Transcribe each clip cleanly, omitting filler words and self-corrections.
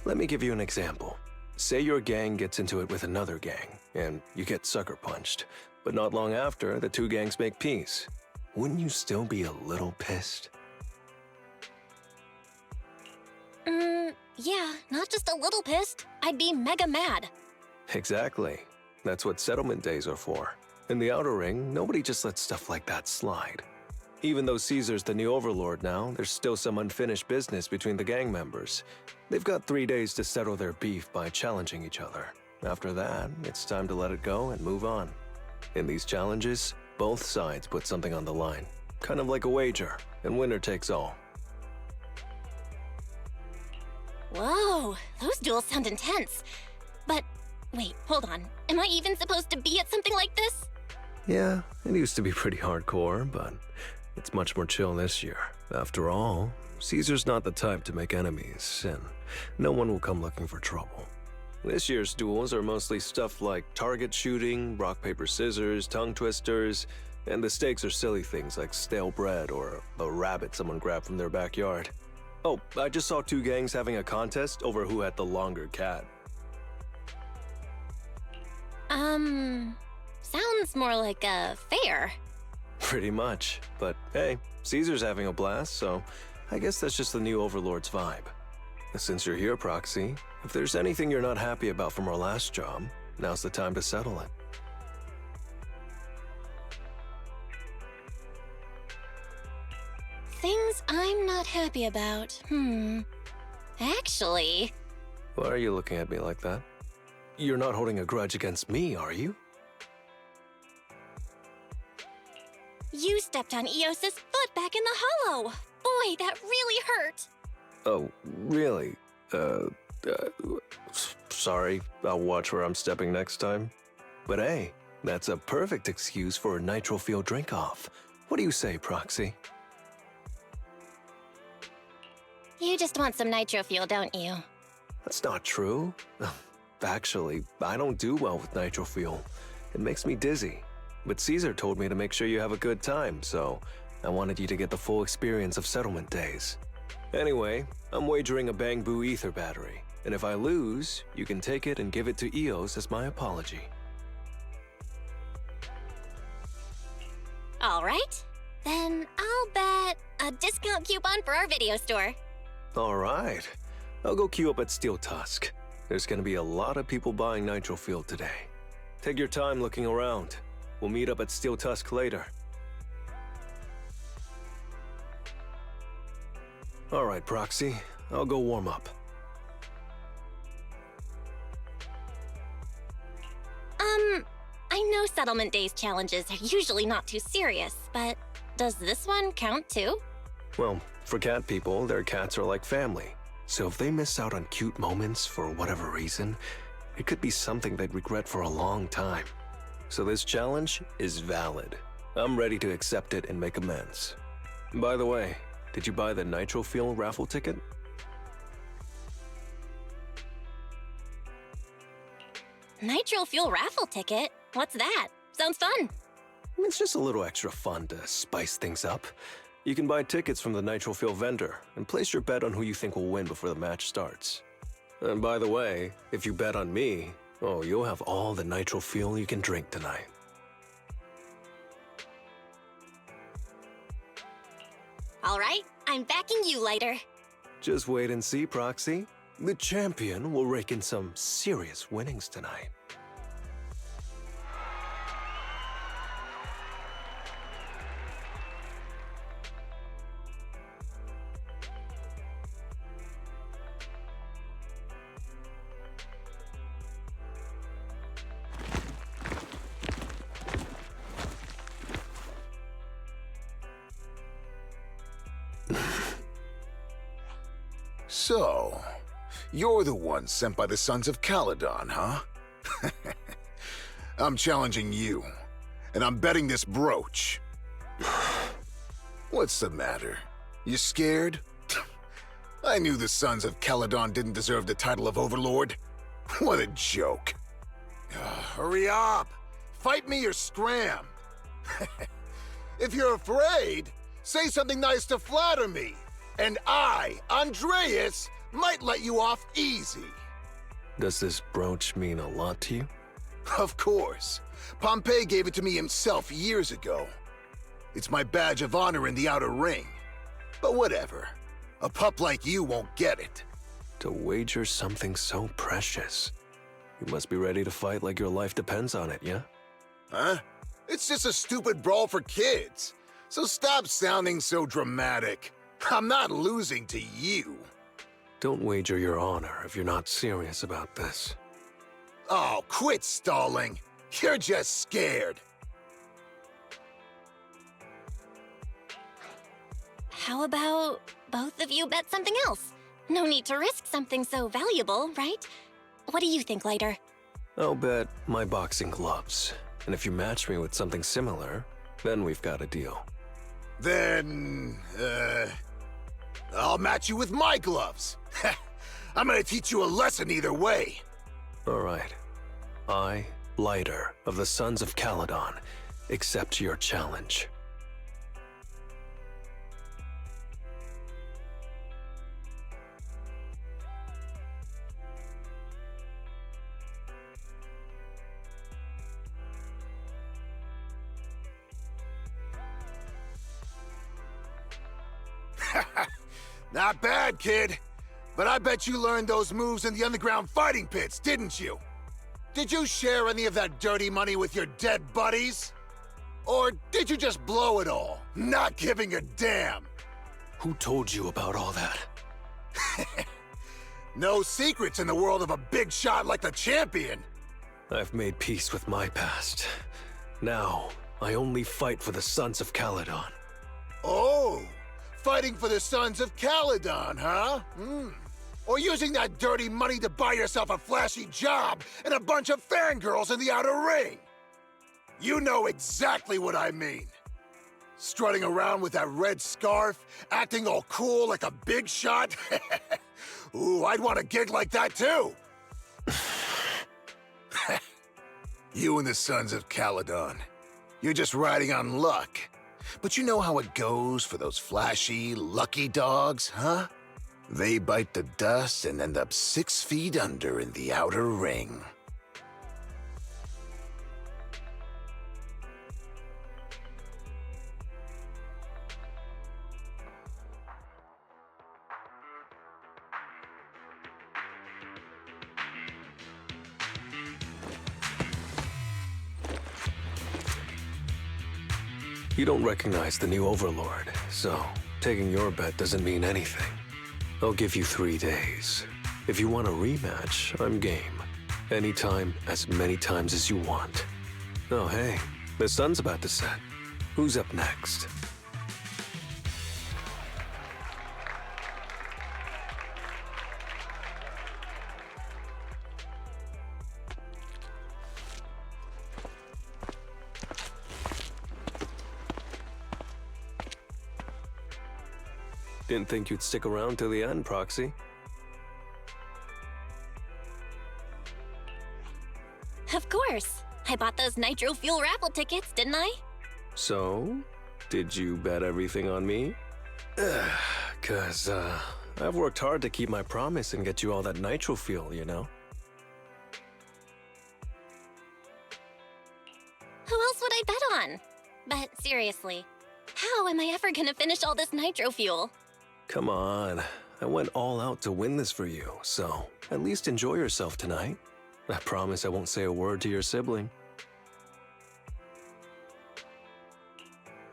Let me give you an example. Say your gang gets into it with another gang, and you get sucker punched. But not long after, the two gangs make peace. Wouldn't you still be a little pissed? Yeah, not just a little pissed. I'd be mega mad. Exactly. That's what settlement days are for. In the Outer Ring, nobody just lets stuff like that slide. Even though Caesar's the new overlord now, there's still some unfinished business between the gang members. They've got 3 days to settle their beef by challenging each other. After that, it's time to let it go and move on. In these challenges, both sides put something on the line. Kind of like a wager, and winner takes all. Whoa, those duels sound intense. But, wait, hold on. Am I even supposed to be at something like this? Yeah, it used to be pretty hardcore, but it's much more chill this year. After all, Caesar's not the type to make enemies, and no one will come looking for trouble. This year's duels are mostly stuff like target shooting, rock, paper, scissors, tongue twisters, and the stakes are silly things like stale bread or a rabbit someone grabbed from their backyard. Oh, I just saw 2 gangs having a contest over who had the longer cat. Sounds more like a fair. Pretty much, but hey, Caesar's having a blast, so I guess that's just the new overlord's vibe. Since you're here, Proxy, if there's anything you're not happy about from our last job, now's the time to settle it. Things I'm not happy about. Actually... Why are you looking at me like that? You're not holding a grudge against me, are you? You stepped on Eos's foot back in the hollow. Boy, that really hurt. Oh, really? Sorry. I'll watch where I'm stepping next time. But hey, that's a perfect excuse for a nitro fuel drink-off. What do you say, Proxy? You just want some nitro fuel, don't you? That's not true. Actually, I don't do well with nitro fuel. It makes me dizzy. But Caesar told me to make sure you have a good time, so I wanted you to get the full experience of settlement days. Anyway, I'm wagering a Bang Boo ether battery, and if I lose, you can take it and give it to Eos as my apology. All right. Then I'll bet a discount coupon for our video store. All right. I'll go queue up at Steel Tusk. There's gonna be a lot of people buying nitro fuel today. Take your time looking around. We'll meet up at Steel Tusk later. All right, Proxy. I'll go warm up. I know Settlement Days challenges are usually not too serious, but does this one count too? Well, for cat people, their cats are like family. So if they miss out on cute moments for whatever reason, it could be something they'd regret for a long time. So this challenge is valid. I'm ready to accept it and make amends. By the way, did you buy the Nitro Fuel raffle ticket? Nitro Fuel raffle ticket? What's that? Sounds fun. It's just a little extra fun to spice things up. You can buy tickets from the Nitro Fuel vendor and place your bet on who you think will win before the match starts. And by the way, if you bet on me, oh, you'll have all the Nitro Fuel you can drink tonight. All right, I'm backing you later. Just wait and see, Proxy. The champion will rake in some serious winnings tonight. So, you're the one sent by the Sons of Caledon, huh? I'm challenging you, and I'm betting this brooch. What's the matter? You scared? I knew the Sons of Caledon didn't deserve the title of Overlord. What a joke. Hurry up! Fight me or scram! If you're afraid, say something nice to flatter me. And I, Andreas, might let you off easy. Does this brooch mean a lot to you? Of course. Pompey gave it to me himself years ago. It's my badge of honor in the outer ring. But whatever. A pup like you won't get it. To wager something so precious. You must be ready to fight like your life depends on it, yeah? Huh? It's just a stupid brawl for kids. So stop sounding so dramatic. I'm not losing to you. Don't wager your honor if you're not serious about this. Oh, quit stalling. You're just scared. How about both of you bet something else? No need to risk something so valuable, right? What do you think, Lighter? I'll bet my boxing gloves. And if you match me with something similar, then we've got a deal. Then, I'll match you with my gloves. I'm gonna teach you a lesson either way. All right. I, Lighter, of the Sons of Caledon, accept your challenge. Not bad, kid. But I bet you learned those moves in the underground fighting pits, didn't you? Did you share any of that dirty money with your dead buddies? Or did you just blow it all, not giving a damn? Who told you about all that? No secrets in the world of a big shot like the champion. I've made peace with my past. Now, I only fight for the Sons of Caledon. Oh, fighting for the Sons of Caledon, huh? Or using that dirty money to buy yourself a flashy job and a bunch of fangirls in the outer ring. You know exactly what I mean. Strutting around with that red scarf, acting all cool like a big shot. Ooh, I'd want a gig like that too. You and the Sons of Caledon. You're just riding on luck. But you know how it goes for those flashy, lucky dogs, huh? They bite the dust and end up 6 feet under in the outer ring. You don't recognize the new Overlord, so taking your bet doesn't mean anything. I'll give you 3 days. If you want a rematch, I'm game. Anytime, as many times as you want. Oh hey, the sun's about to set. Who's up next? Didn't think you'd stick around till the end, Proxy. Of course. I bought those nitro fuel raffle tickets, didn't I? So, did you bet everything on me? Cause, I've worked hard to keep my promise and get you all that nitro fuel, you know? Who else would I bet on? But seriously, how am I ever gonna finish all this nitro fuel? Come on, I went all out to win this for you, so at least enjoy yourself tonight. I promise I won't say a word to your sibling.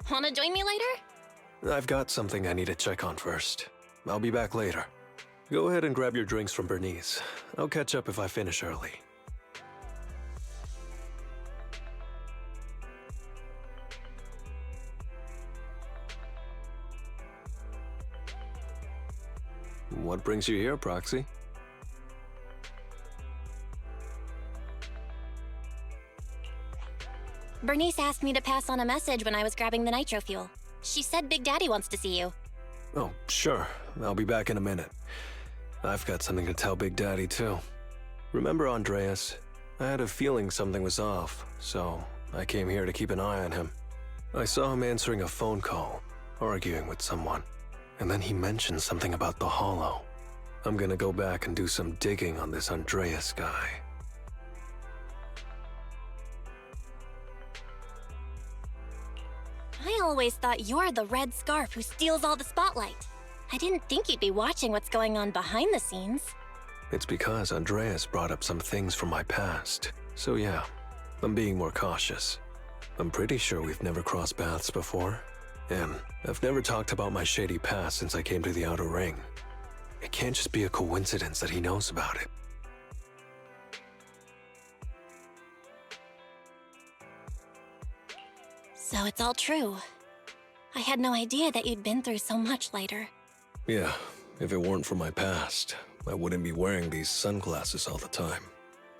Wanna join me later? I've got something I need to check on first. I'll be back later. Go ahead and grab your drinks from Bernice. I'll catch up if I finish early. What brings you here, Proxy? Bernice asked me to pass on a message when I was grabbing the nitro fuel. She said Big Daddy wants to see you. Oh, sure. I'll be back in a minute. I've got something to tell Big Daddy, too. Remember Andreas? I had a feeling something was off, so I came here to keep an eye on him. I saw him answering a phone call, arguing with someone, and then he mentioned something about the Hollow. I'm gonna go back and do some digging on this Andreas guy. I always thought you're the red scarf who steals all the spotlight. I didn't think you'd be watching what's going on behind the scenes. It's because Andreas brought up some things from my past. So yeah, I'm being more cautious. I'm pretty sure we've never crossed paths before. And I've never talked about my shady past since I came to the Outer Ring. It can't just be a coincidence that he knows about it. So it's all true. I had no idea that you'd been through so much, Lighter. Yeah, if it weren't for my past, I wouldn't be wearing these sunglasses all the time.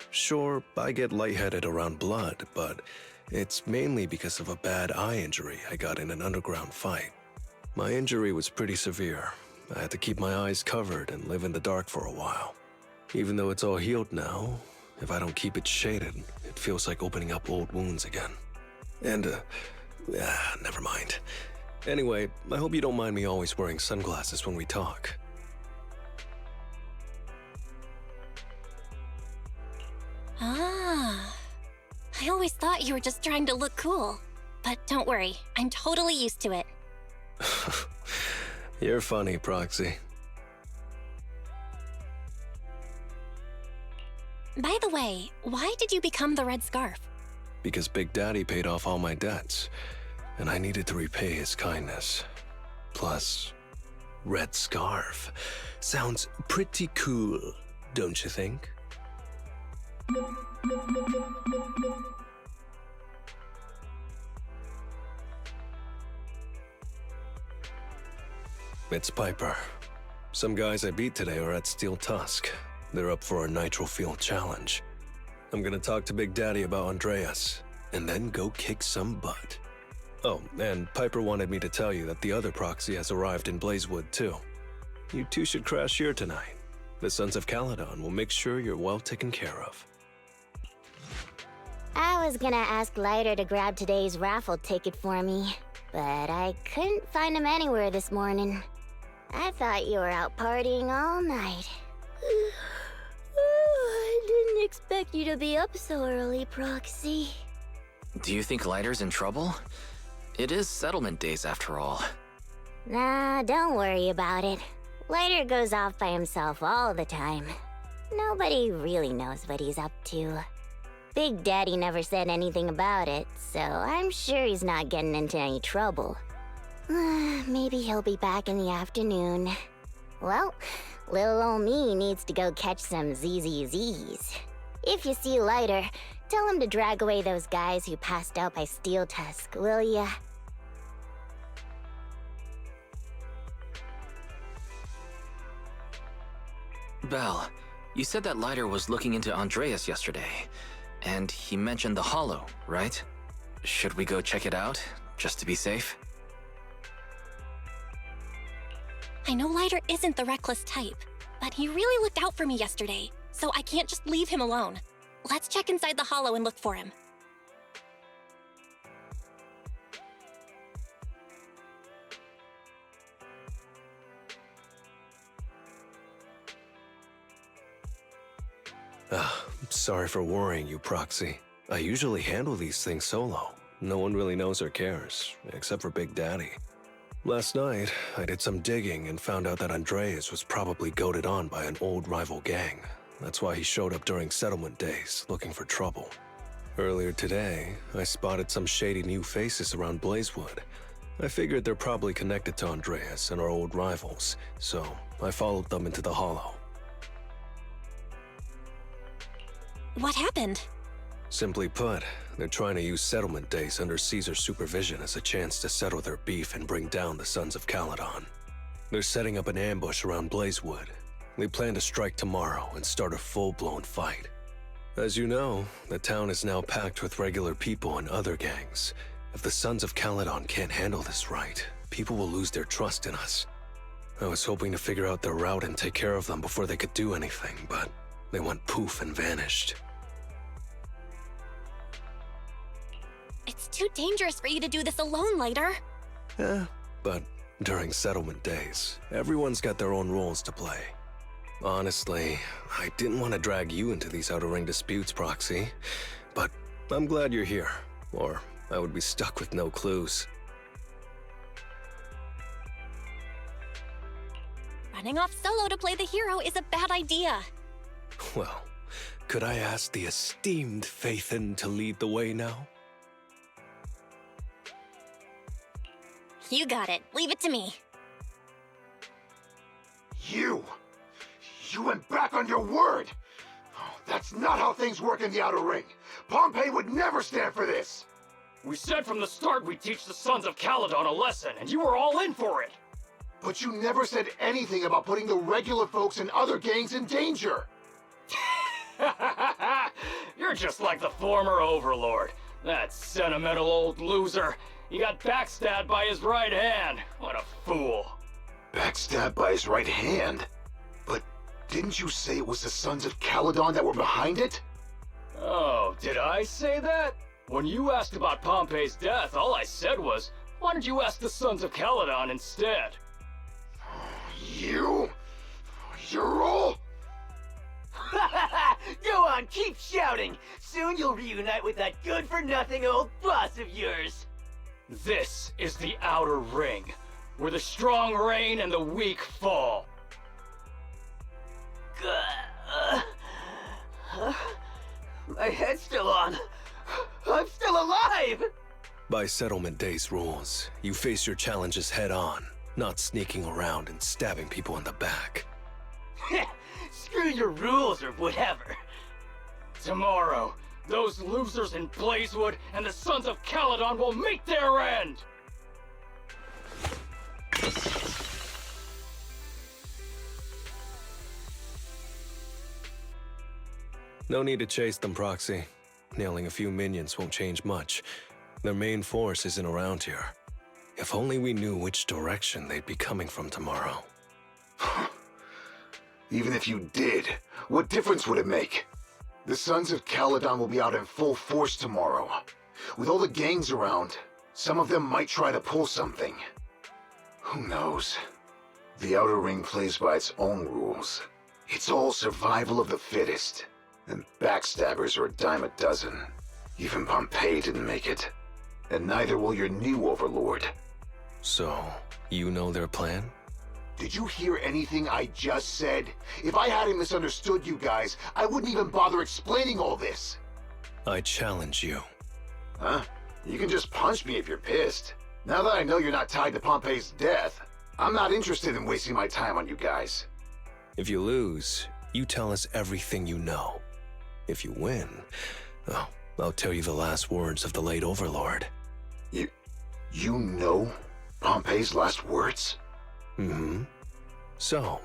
Sure, I get lightheaded around blood, but it's mainly because of a bad eye injury I got in an underground fight. My injury was pretty severe. I had to keep my eyes covered and live in the dark for a while. Even though it's all healed now, if I don't keep it shaded, it feels like opening up old wounds again. And, never mind. Anyway, I hope you don't mind me always wearing sunglasses when we talk. Ah. I always thought you were just trying to look cool. But don't worry, I'm totally used to it. You're funny, Proxy. By the way, why did you become the Red Scarf? Because Big Daddy paid off all my debts, and I needed to repay his kindness. Plus, Red Scarf sounds pretty cool, don't you think? It's Piper. Some guys I beat today are at Steel Tusk. They're up for a Nitro Field challenge. I'm gonna talk to Big Daddy about Andreas, and then go kick some butt. Oh, and Piper wanted me to tell you that the other proxy has arrived in Blazewood too. You two should crash here tonight. The Sons of Caledon will make sure you're well taken care of. I was gonna ask Lighter to grab today's raffle ticket for me, but I couldn't find him anywhere this morning. I thought you were out partying all night. I didn't expect you to be up so early, Proxy. Do you think Lighter's in trouble? It is settlement days after all. Nah, don't worry about it. Lighter goes off by himself all the time. Nobody really knows what he's up to. Big Daddy never said anything about it, so I'm sure he's not getting into any trouble. Maybe he'll be back in the afternoon. Well, little ol' me needs to go catch some zzz's. If you see Lighter, tell him to drag away those guys who passed out by Steel Tusk, will ya? Belle, you said that Lighter was looking into Andreas yesterday, and he mentioned the Hollow, right? Should we go check it out, just to be safe? I know Lighter isn't the reckless type, but he really looked out for me yesterday, so I can't just leave him alone. Let's check inside the Hollow and look for him. Sorry for worrying you, Proxy. I usually handle these things solo. No one really knows or cares, except for Big Daddy. Last night, I did some digging and found out that Andreas was probably goaded on by an old rival gang. That's why he showed up during settlement days, looking for trouble. Earlier today, I spotted some shady new faces around Blazewood. I figured they're probably connected to Andreas and our old rivals, so I followed them into the Hollow. What happened? Simply put, they're trying to use settlement days under Caesar's supervision as a chance to settle their beef and bring down the Sons of Caledon. They're setting up an ambush around Blazewood. They plan to strike tomorrow and start a full-blown fight. As you know, the town is now packed with regular people and other gangs. If the Sons of Caledon can't handle this right, people will lose their trust in us. I was hoping to figure out their route and take care of them before they could do anything, but they went poof and vanished. It's too dangerous for you to do this alone, Lighter. But during settlement days, everyone's got their own roles to play. Honestly, I didn't want to drag you into these outer ring disputes, Proxy. But I'm glad you're here, or I would be stuck with no clues. Running off solo to play the hero is a bad idea. Well, could I ask the esteemed Faithin to lead the way now? You got it. Leave it to me. You went back on your word! Oh, that's not how things work in the Outer Ring. Pompey would never stand for this! We said from the start we'd teach the Sons of Caledon a lesson, and you were all in for it! But you never said anything about putting the regular folks and other gangs in danger! You're just like the former Overlord. That sentimental old loser. He got backstabbed by his right hand. What a fool. Backstabbed by his right hand? But didn't you say it was the Sons of Caledon that were behind it? Oh, did I say that? When you asked about Pompey's death, all I said was, why don't you ask the Sons of Caledon instead? You? You're all... Go on, keep shouting! Soon you'll reunite with that good-for-nothing old boss of yours! This is the Outer Ring, where the strong reign and the weak fall. My head's still on. I'm still alive! By Settlement Day's rules, you face your challenges head on, not sneaking around and stabbing people in the back. Screw your rules or whatever. Tomorrow, those losers in Blazewood and the Sons of Caledon will meet their end! No need to chase them, Proxy. Nailing a few minions won't change much. Their main force isn't around here. If only we knew which direction they'd be coming from tomorrow. Even if you did, what difference would it make? The Sons of Caledon will be out in full force tomorrow. With all the gangs around, some of them might try to pull something. Who knows? The Outer Ring plays by its own rules. It's all survival of the fittest. And backstabbers are a dime a dozen. Even Pompey didn't make it. And neither will your new overlord. So, you know their plan? Did you hear anything I just said? If I hadn't misunderstood you guys, I wouldn't even bother explaining all this. I challenge you. Huh? You can just punch me if you're pissed. Now that I know you're not tied to Pompey's death, I'm not interested in wasting my time on you guys. If you lose, you tell us everything you know. If you win, oh, I'll tell you the last words of the late Overlord. You know Pompey's last words? Mm-hmm. So,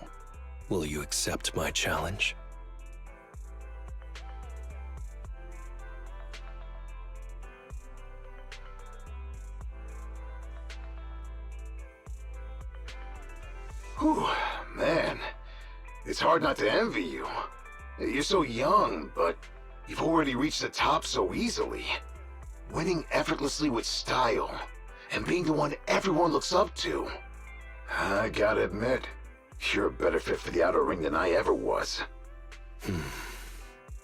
will you accept my challenge? Whew, man. It's hard not to envy you. You're so young, but you've already reached the top so easily. Winning effortlessly with style, and being the one everyone looks up to. I gotta admit, you're a better fit for the Outer Ring than I ever was.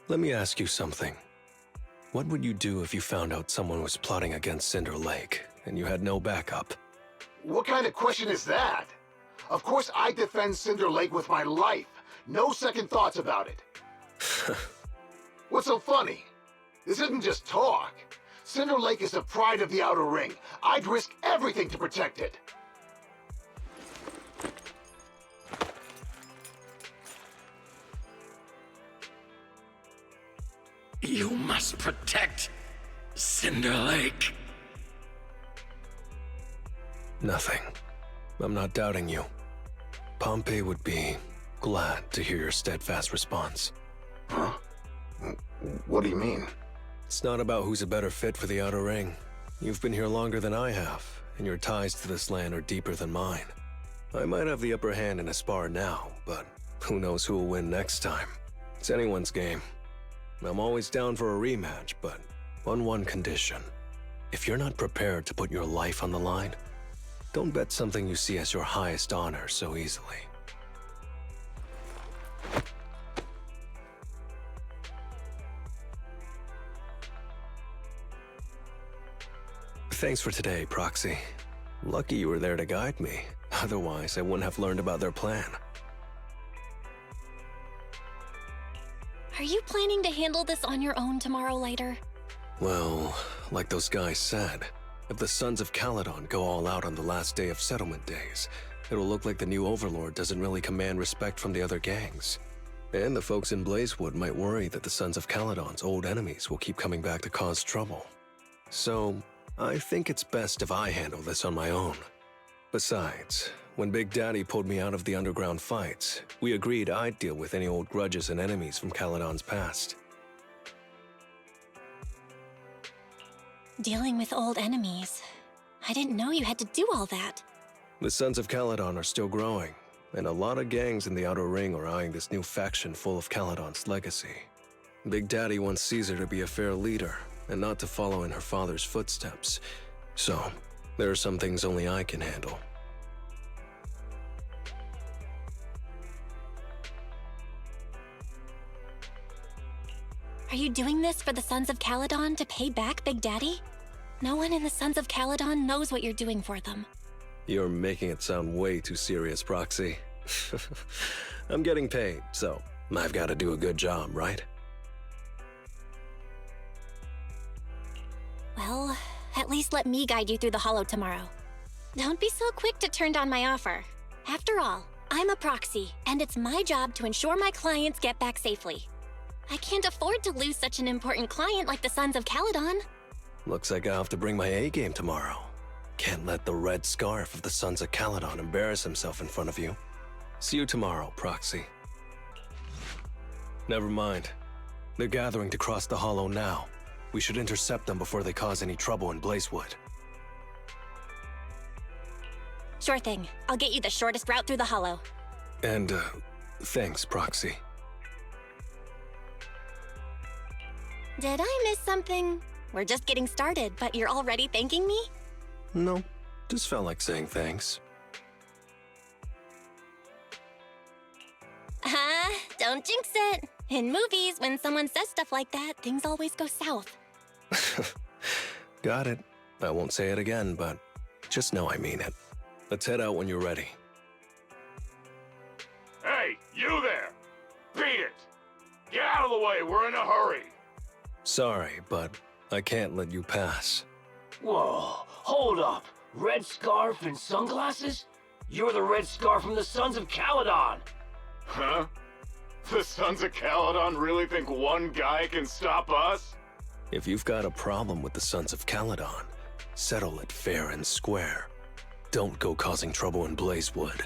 Let me ask you something. What would you do if you found out someone was plotting against Cinder Lake, and you had no backup? What kind of question is that? Of course I defend Cinder Lake with my life. No second thoughts about it. What's so funny? This isn't just talk. Cinder Lake is the pride of the Outer Ring. I'd risk everything to protect it. You must protect Cinder Lake. Nothing. I'm not doubting you. Pompey would be glad to hear your steadfast response. Huh? What do you mean? It's not about who's a better fit for the Outer Ring. You've been here longer than I have, and your ties to this land are deeper than mine. I might have the upper hand in a spar now, but who knows who will win next time. It's anyone's game. I'm always down for a rematch, but on one condition. If you're not prepared to put your life on the line, don't bet something you see as your highest honor so easily. Thanks for today, Proxy. Lucky you were there to guide me. Otherwise, I wouldn't have learned about their plan. Are you planning to handle this on your own tomorrow, Lighter? Well, like those guys said, if the Sons of Caledon go all out on the last day of settlement days, it'll look like the new Overlord doesn't really command respect from the other gangs. And the folks in Blazewood might worry that the Sons of Caledon's old enemies will keep coming back to cause trouble. So, I think it's best if I handle this on my own. Besides, when Big Daddy pulled me out of the underground fights, we agreed I'd deal with any old grudges and enemies from Caledon's past. Dealing with old enemies. I didn't know you had to do all that. The Sons of Caledon are still growing, and a lot of gangs in the Outer Ring are eyeing this new faction full of Caledon's legacy. Big Daddy wants Caesar to be a fair leader, and not to follow in her father's footsteps. So, there are some things only I can handle. Are you doing this for the Sons of Caledon to pay back Big Daddy? No one in the Sons of Caledon knows what you're doing for them. You're making it sound way too serious, Proxy. I'm getting paid, so I've got to do a good job, right? Well, at least let me guide you through the Hollow tomorrow. Don't be so quick to turn down my offer. After all, I'm a proxy, and it's my job to ensure my clients get back safely. I can't afford to lose such an important client like the Sons of Caledon. Looks like I'll have to bring my A-game tomorrow. Can't let the red scarf of the Sons of Caledon embarrass himself in front of you. See you tomorrow, Proxy. Never mind. They're gathering to cross the Hollow now. We should intercept them before they cause any trouble in Blazewood. Sure thing. I'll get you the shortest route through the Hollow. And, thanks, Proxy. Did I miss something? We're just getting started, but you're already thanking me? No, just felt like saying thanks. Don't jinx it. In movies, when someone says stuff like that, things always go south. Got it. I won't say it again, but just know I mean it. Let's head out when you're ready. Hey, you there! Beat it! Get out of the way, we're in a hurry! Sorry, but I can't let you pass. Whoa, hold up. Red scarf and sunglasses? You're the red scarf from the Sons of Caledon. Huh? The Sons of Caledon really think one guy can stop us? If you've got a problem with the Sons of Caledon, settle it fair and square. Don't go causing trouble in Blazewood.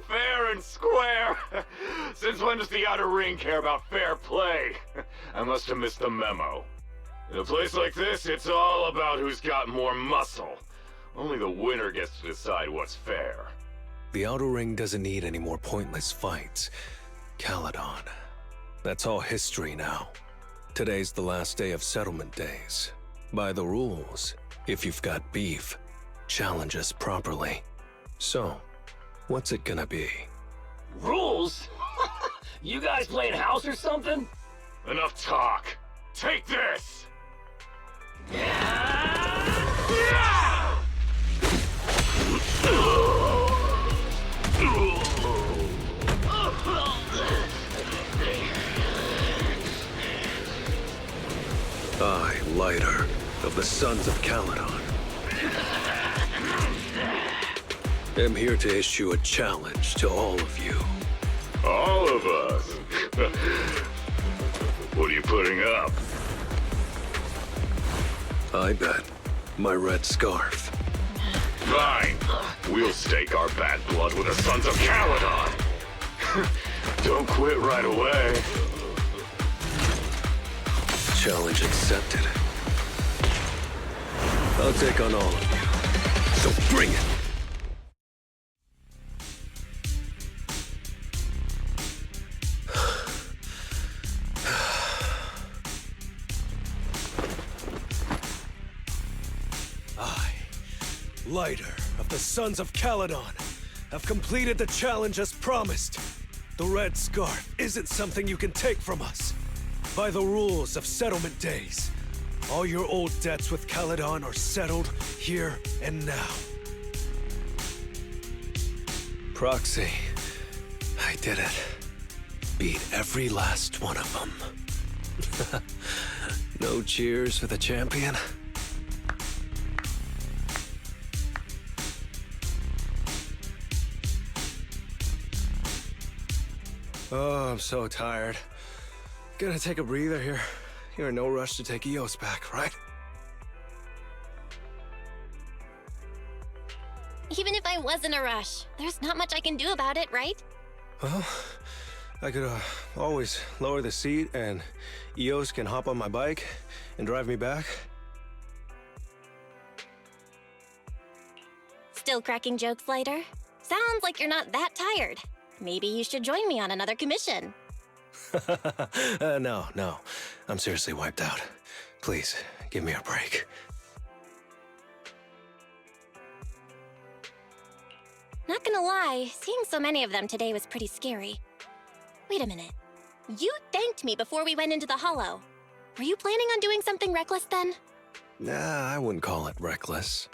Fair and square? Since when does the Outer Ring care about fair play? I must have missed the memo. In a place like this, it's all about who's got more muscle. Only the winner gets to decide what's fair. The Outer Ring doesn't need any more pointless fights. Caledon. That's all history now. Today's the last day of settlement days. By the rules, if you've got beef, challenge us properly. So, what's it gonna be? Rules? You guys playing house or something? Enough talk. Take this! I, Lighter, of the Sons of Caledon, am here to issue a challenge to all of you. All of us? What are you putting up? I bet my red scarf. Fine. We'll stake our bad blood with the Sons of Caledon. Don't quit right away. Challenge accepted. I'll take on all of you. So bring it! I, Lighter of the Sons of Caledon, have completed the challenge as promised. The red scarf isn't something you can take from us. By the rules of settlement days, All your old debts with Caledon are settled here and now. Proxy, I did it. Beat every last one of them. No cheers for the champion? Oh, I'm so tired. Gonna take a breather here. You're in no rush to take EOS back, right? Even if I was in a rush, there's not much I can do about it, right? Well, I could always lower the seat and EOS can hop on my bike and drive me back. Still cracking jokes later? Sounds like you're not that tired. Maybe you should join me on another commission. No. I'm seriously wiped out. Please, give me a break. Not gonna lie, seeing so many of them today was pretty scary. Wait a minute. You thanked me before we went into the Hollow. Were you planning on doing something reckless then? Nah, I wouldn't call it reckless.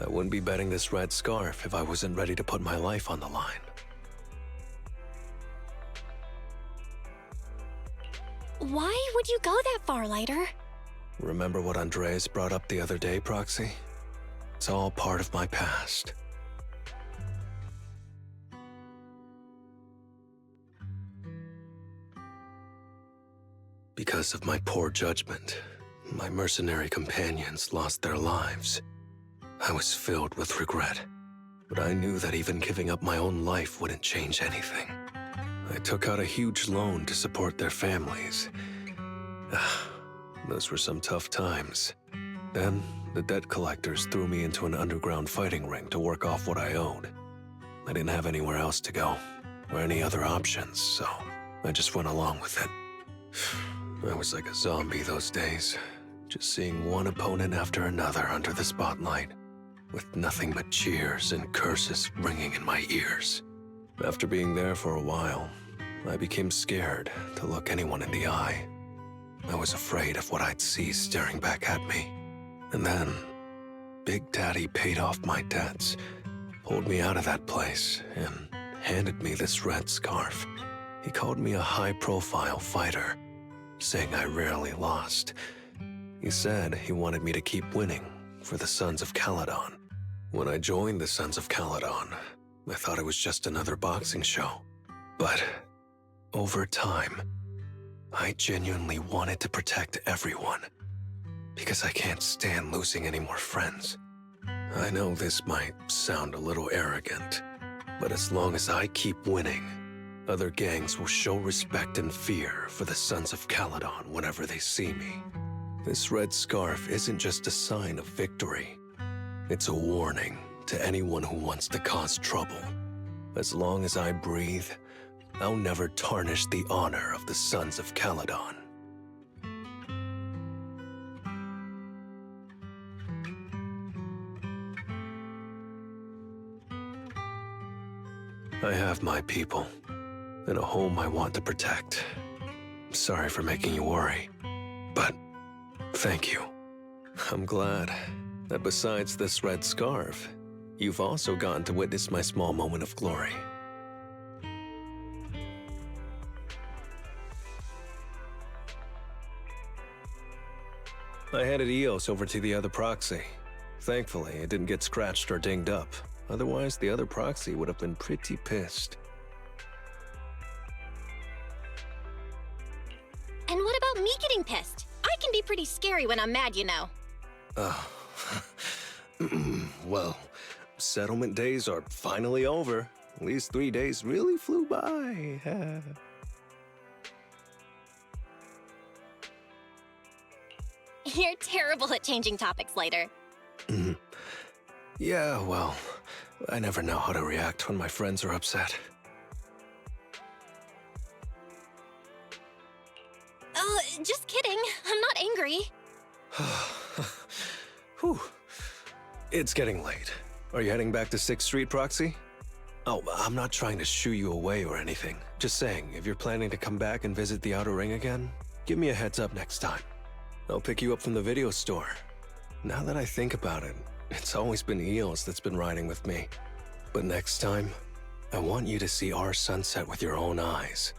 I wouldn't be betting this red scarf if I wasn't ready to put my life on the line. Why would you go that far, Lighter? Remember what Andreas brought up the other day, Proxy? It's all part of my past. Because of my poor judgment, my mercenary companions lost their lives. I was filled with regret, but I knew that even giving up my own life wouldn't change anything. I took out a huge loan to support their families. Those were some tough times. Then, the debt collectors threw me into an underground fighting ring to work off what I owed. I didn't have anywhere else to go, or any other options, so I just went along with it. I was like a zombie those days, just seeing one opponent after another under the spotlight, with nothing but cheers and curses ringing in my ears. After being there for a while, I became scared to look anyone in the eye. I was afraid of what I'd see staring back at me. And then, Big Daddy paid off my debts, pulled me out of that place, and handed me this red scarf. He called me a high-profile fighter, saying I rarely lost. He said he wanted me to keep winning for the Sons of Caledon. When I joined the Sons of Caledon, I thought it was just another boxing show. But over time, I genuinely wanted to protect everyone, because I can't stand losing any more friends. I know this might sound a little arrogant, but as long as I keep winning, other gangs will show respect and fear for the Sons of Caledon whenever they see me. This red scarf isn't just a sign of victory. It's a warning to anyone who wants to cause trouble. As long as I breathe, I'll never tarnish the honor of the Sons of Caledon. I have my people, and a home I want to protect. Sorry for making you worry, but thank you. I'm glad that besides this red scarf, you've also gotten to witness my small moment of glory. I handed EOS over to the other proxy. Thankfully, it didn't get scratched or dinged up. Otherwise, the other proxy would have been pretty pissed. And what about me getting pissed? I can be pretty scary when I'm mad, you know. Well, settlement days are finally over. These 3 days really flew by. You're terrible at changing topics later. Yeah, well, I never know how to react when my friends are upset. Oh, just kidding. I'm not angry. Whew. It's getting late. Are you heading back to 6th Street, Proxy? Oh, I'm not trying to shoo you away or anything. Just saying, if you're planning to come back and visit the Outer Ring again, give me a heads up next time. I'll pick you up from the video store. Now that I think about it, it's always been Eos that's been riding with me. But next time, I want you to see our sunset with your own eyes.